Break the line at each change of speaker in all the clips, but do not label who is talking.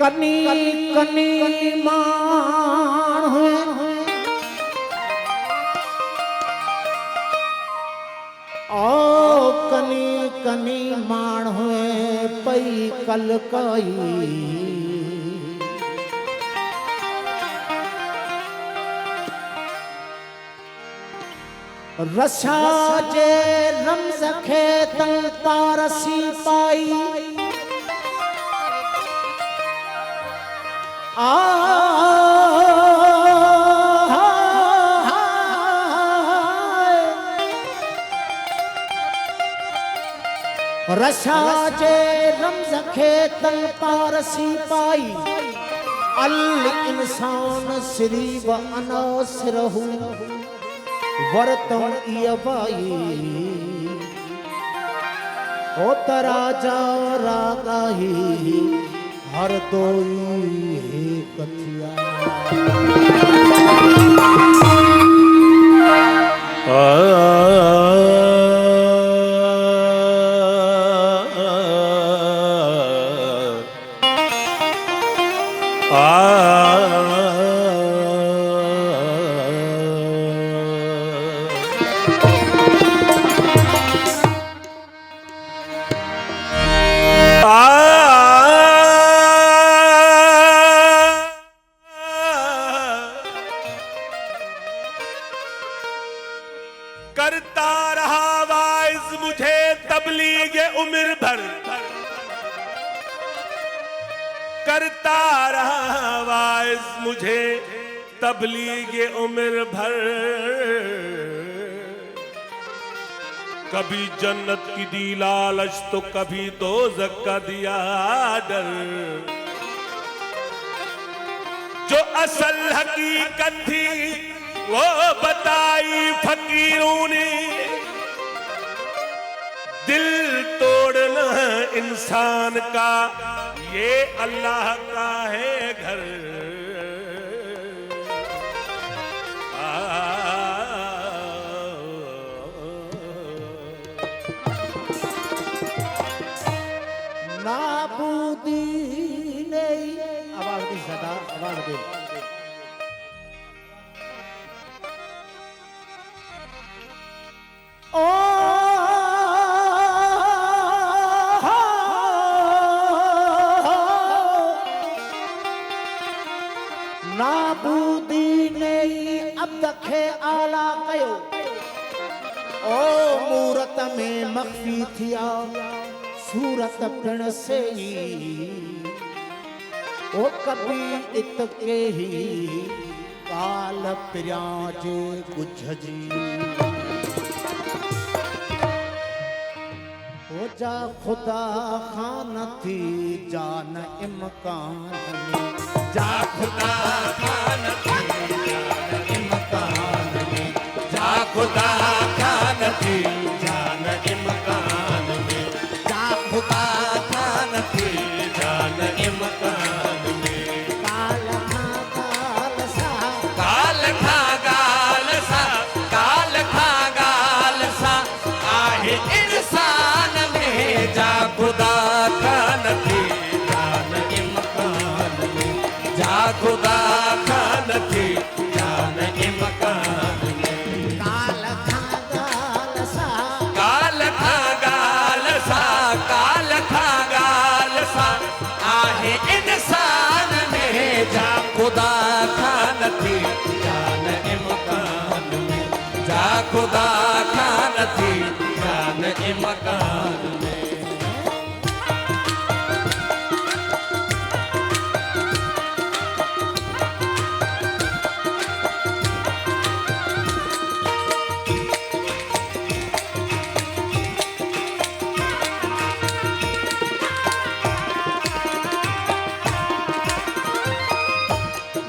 कनी कनी मान हुए ओ कनी कनी मान हुए पई कल कई रसा जे रमज़ खे तल तारसी पाई रसा जे रमज़ खे तल पारसी पाई अल इंसान सिरी व अनासिरहु वरतम इयबाई ओ तराजा रागाही हर दोई कथिया
करता रहा वाइज मुझे तबलीग उम्र भर करता रहा वाइज मुझे तबलीग उम्र भर कभी जन्नत की दी लालच तो कभी दोज़ख का दिया डर जो असल हकीकत थी वो बताई फकीरों ने दिल तोड़ना इंसान का ये अल्लाह का है घर
नाबूदी नहीं आवाज दी सदा आवाज दे ओ नाबूदी नहीं अब तखे आला कयो ओ मूरत में मख्फी थिया सूरत पिण से ओ कभी इतके ही काल प्रियाज गुझजी हो जा खुदा खान थी जान इमकान में
जा खुदा खान थी जान इमकान में जा खुदा खान थी जान इमकान में जा खुदा खान थी जान इमकान में
काल खा गाल सा
काल खा गाल सा काल खा गाल सा आहे इंसान में जा खुदा खान थी जान इमकान में जा खुदा खान थी जान इमकान में
काल खा गाल सा
काल खा गाल सा काल खा गाल सा आहे इंसान में जा खुदा खान थी जान इमकान में जा खुदा खान थी जान इमकान में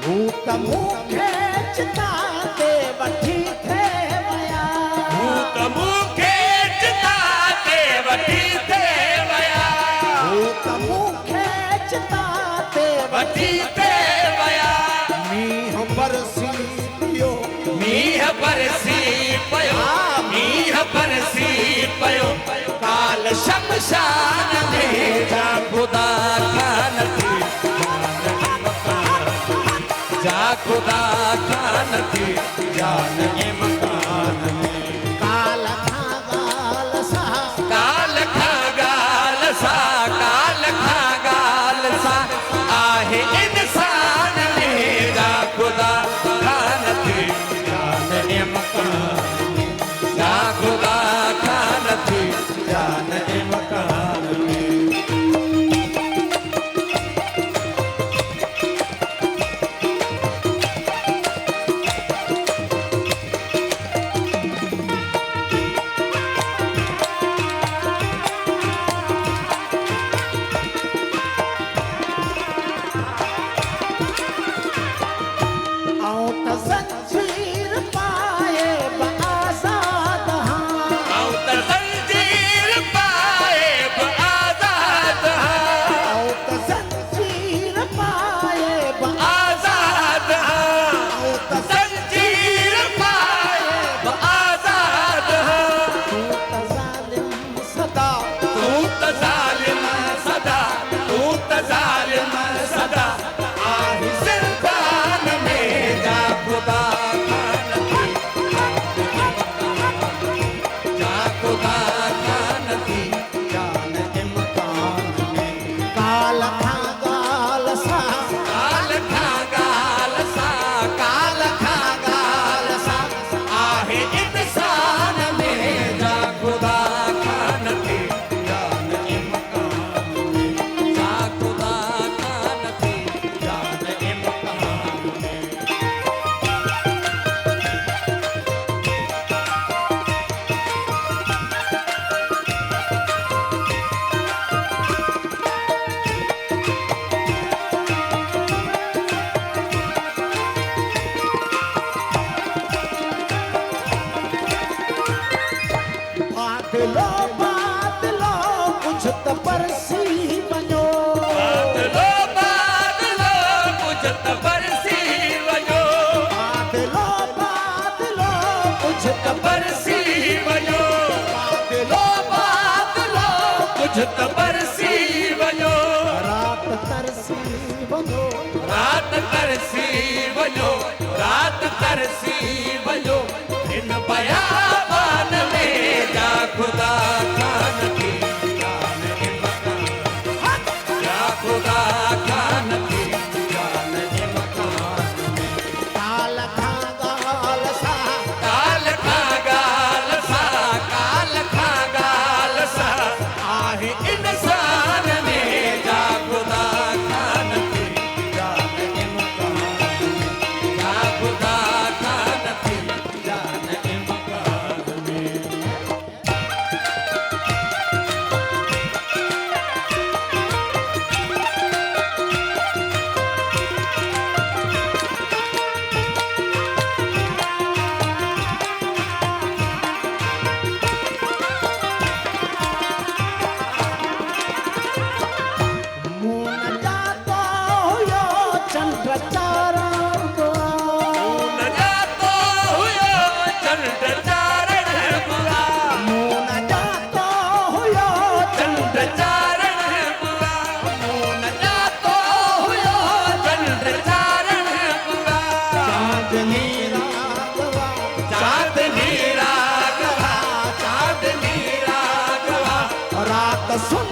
भूत मुखे चिता ते वठी थे वया
भूत मुखे चिता ते वठी थे वया
भूत मुखे चिता ते
वठी थे वया
मींह बरसी पियो
मींह बरसी पयो मींह बरसी पयो काल शमशान में जा खुदा खान थी
નથી જાન એમ કાન में
काल खागाल सा
काल खागाल सा काल खागाल सा आहे इंसान में जा खुदा खान थी जान एम कान में जा खुदा खान थी जान एम कान में
आऊं त जंजीर पाए आजाद हाँ
आऊं त जंजीर पाए आजाद हाँ
आऊं त जंजीर पाए
आजाद हाँ
आऊं त
जंजीर पाए आजाद हाँ
तू त जालिम सदा
तू त जालिम सदा तू त जालिम सदा आहे जिंदान में जा खुदा खान थी जा खुदा खान थी जान इम्कान में
काल खागाल सा
काल खागाल सा काल खागाल सा आहे इंसान में जा खुदा खान थी जान इम्कान में जा खुदा खान थी जान इम्कान में
बादलो कुछ त बरसी वञो
बादलो बादलो कुछ त बरसी वञो
बादलो कुछ त
बरसी वञो बादलो बादलो कुछ त बरसी वञो
रात तरसी वञो
रात तरसी वञो रात तरसी वञो इन बयाबान में जा खुदा खान थी जान इम्कान जा खुदा खान थी जान इम्कान में
काल खागाल सा
काल खागाल सा काल खागाल सा आहे इंसान में जा खुदा खान थी जान इम्कान में जा खुदा खान थी जान इम्कान में
मून जातो हुयो चंद्र चारण
न जातो हुयो चंद्र चारण बुआ
मून जातो हुयो
चंद्र चारण बुआ न जातो हुयो चंद्र चारण बुआ
चांदनी रागवा
चांदनी रागवा चांदनी रागवा
रात सुन